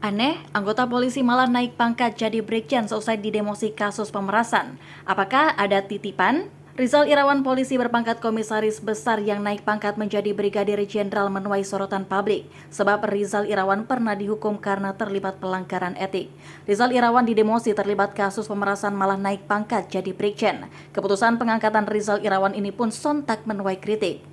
Aneh, anggota polisi malah naik pangkat jadi brigjen seusai didemosi kasus pemerasan. Apakah ada titipan? Rizal Irawan, polisi berpangkat komisaris besar yang naik pangkat menjadi brigadir jenderal, menuai sorotan publik. Sebab Rizal Irawan pernah dihukum karena terlibat pelanggaran etik. Rizal Irawan didemosi terlibat kasus pemerasan malah naik pangkat jadi brigjen. Keputusan pengangkatan Rizal Irawan ini pun sontak menuai kritik.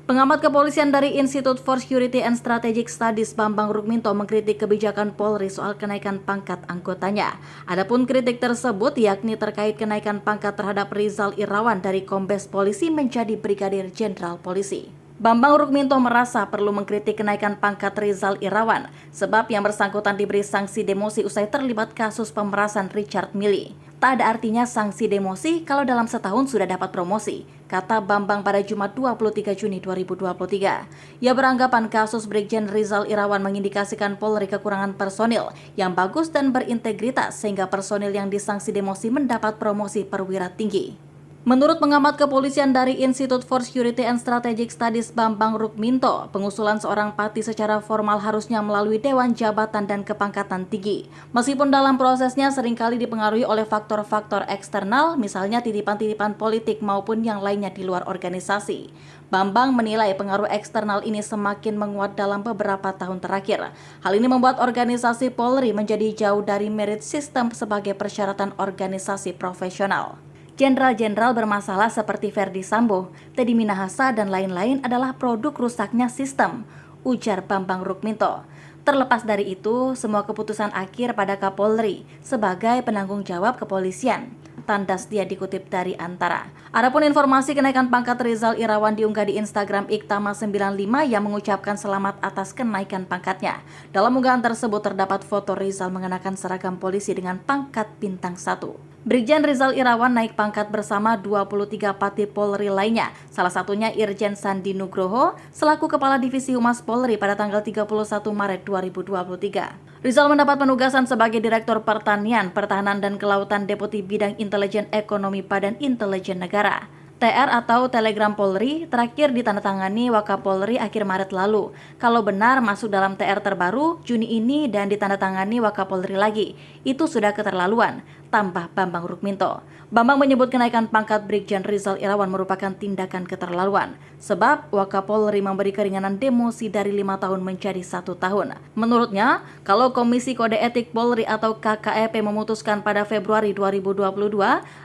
Pengamat kepolisian dari Institute for Security and Strategic Studies Bambang Rukminto mengkritik kebijakan Polri soal kenaikan pangkat anggotanya. Adapun kritik tersebut yakni terkait kenaikan pangkat terhadap Rizal Irawan dari Kombes Polisi menjadi Brigadir Jenderal Polisi. Bambang Rukminto merasa perlu mengkritik kenaikan pangkat Rizal Irawan sebab yang bersangkutan diberi sanksi demosi usai terlibat kasus pemerasan Richard Mille. Tak ada artinya sanksi demosi kalau dalam setahun sudah dapat promosi, kata Bambang pada Jumat 23 Juni 2023. Ia beranggapan kasus Brigjen Rizal Irawan mengindikasikan Polri kekurangan personil yang bagus dan berintegritas sehingga personil yang disanksi demosi mendapat promosi perwira tinggi. Menurut pengamat kepolisian dari Institute for Security and Strategic Studies Bambang Rukminto, pengusulan seorang pati secara formal harusnya melalui Dewan Jabatan dan Kepangkatan Tinggi. Meskipun dalam prosesnya seringkali dipengaruhi oleh faktor-faktor eksternal, misalnya titipan-titipan politik maupun yang lainnya di luar organisasi. Bambang menilai pengaruh eksternal ini semakin menguat dalam beberapa tahun terakhir. Hal ini membuat organisasi Polri menjadi jauh dari merit system sebagai persyaratan organisasi profesional. Jenderal-jenderal bermasalah seperti Verdi Sambo, Teddy Minahasa, dan lain-lain adalah produk rusaknya sistem, ujar Bambang Rukminto. Terlepas dari itu, semua keputusan akhir pada Kapolri sebagai penanggung jawab kepolisian. Tandas dia dikutip dari Antara. Adapun informasi kenaikan pangkat Rizal Irawan diunggah di Instagram Iktama95 yang mengucapkan selamat atas kenaikan pangkatnya. Dalam unggahan tersebut terdapat foto Rizal mengenakan seragam polisi dengan pangkat bintang 1. Brigjen Rizal Irawan naik pangkat bersama 23 pati Polri lainnya, salah satunya Irjen Sandi Nugroho selaku Kepala Divisi Humas Polri pada tanggal 31 Maret 2023. Rizal mendapat penugasan sebagai Direktur Pertanian, Pertahanan dan Kelautan Deputi Bidang Intelijen Ekonomi Badan Intelijen Negara. TR atau Telegram Polri terakhir ditandatangani Wakapolri akhir Maret lalu. Kalau benar masuk dalam TR terbaru Juni ini dan ditandatangani Wakapolri lagi, itu sudah keterlaluan, tambah Bambang Rukminto. Bambang menyebut kenaikan pangkat Brigjen Rizal Irawan merupakan tindakan keterlaluan, sebab Wakapolri memberi keringanan demosi dari 5 tahun menjadi 1 tahun. Menurutnya, kalau Komisi Kode Etik Polri atau KKEP memutuskan pada Februari 2022,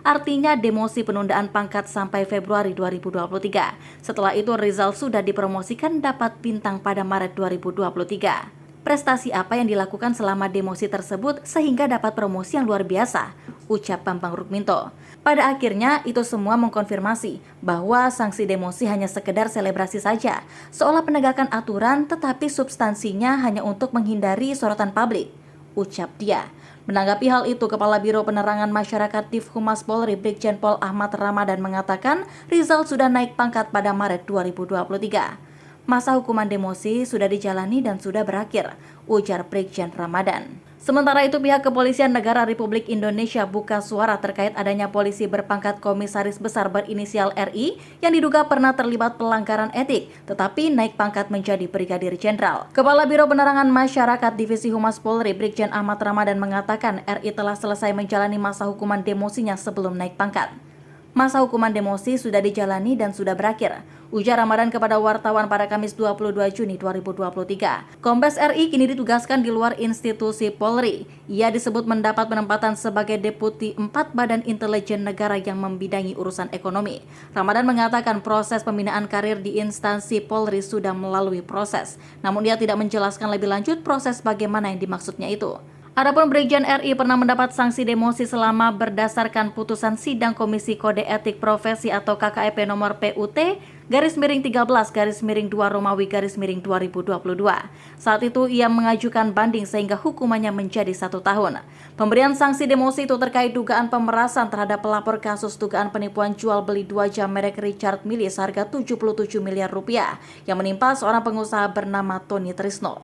artinya demosi penundaan pangkat sampai Februari 2023. Setelah itu Rizal sudah dipromosikan dapat bintang pada Maret 2023. Prestasi apa yang dilakukan selama demosi tersebut sehingga dapat promosi yang luar biasa, ucap Bambang Rukminto. Pada akhirnya itu semua mengkonfirmasi bahwa sanksi demosi hanya sekedar selebrasi saja, seolah penegakan aturan tetapi substansinya hanya untuk menghindari sorotan publik, ucap dia. Menanggapi hal itu, Kepala Biro Penerangan Masyarakat Div Humas Polri Brigjen Pol Ahmad Ramadan mengatakan Rizal sudah naik pangkat pada Maret 2023. Masa hukuman demosi sudah dijalani dan sudah berakhir, ujar Brigjen Ramadan. Sementara itu, pihak Kepolisian Negara Republik Indonesia buka suara terkait adanya polisi berpangkat komisaris besar berinisial RI yang diduga pernah terlibat pelanggaran etik, tetapi naik pangkat menjadi brigadir jenderal. Kepala Biro Penerangan Masyarakat Divisi Humas Polri Brigjen Ahmad Ramadan mengatakan RI telah selesai menjalani masa hukuman demosinya sebelum naik pangkat. Masa hukuman demosi sudah dijalani dan sudah berakhir, ujar Ramadan kepada wartawan pada Kamis 22 Juni 2023. Kombes RI kini ditugaskan di luar institusi Polri. Ia disebut mendapat penempatan sebagai Deputi 4 Badan Intelijen Negara yang membidangi urusan ekonomi. Ramadan mengatakan proses pembinaan karir di instansi Polri sudah melalui proses, namun ia tidak menjelaskan lebih lanjut proses bagaimana yang dimaksudnya itu. Adapun Brigjen RI pernah mendapat sanksi demosi selama berdasarkan putusan Sidang Komisi Kode Etik Profesi atau KKEP nomor PUT-13-2 Romawi -2022. Saat itu ia mengajukan banding sehingga hukumannya menjadi 1 tahun. Pemberian sanksi demosi itu terkait dugaan pemerasan terhadap pelapor kasus dugaan penipuan jual beli 2 jam merek Richard Mille seharga 77 miliar rupiah yang menimpa seorang pengusaha bernama Tony Trisno.